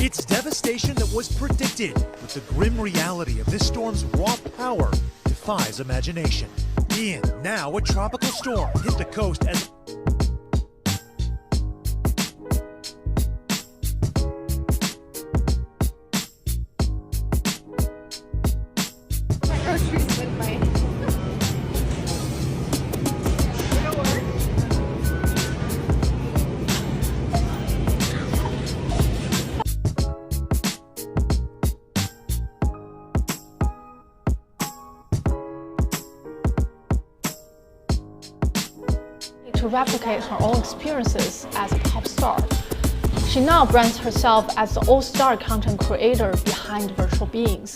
It's devastation that was predicted, but the grim reality of this storm's raw power defies imagination. Ian, now a tropical storm, hit the coast as groceries with my to replicate her own experiences as a pop star. She now brands herself as the all-star content creator behind virtual beings.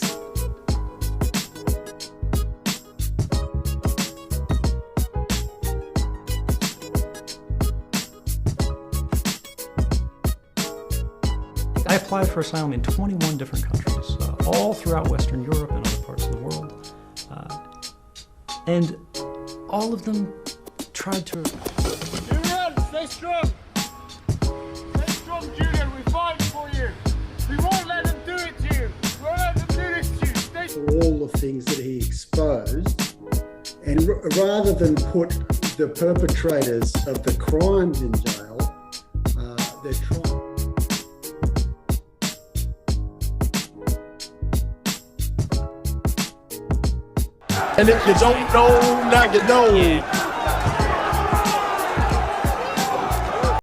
I applied for asylum in 21 different countries, all throughout Western Europe and other parts of the world. And all of them tried to... Julian, stay strong! Stay strong, Julian, we're fighting for you! We won't let them do it to you! We won't let them do this to you! Stay strong! All the things that he exposed, and rather than put the perpetrators of the crimes in jail, they're trying... And if you don't know, now you know.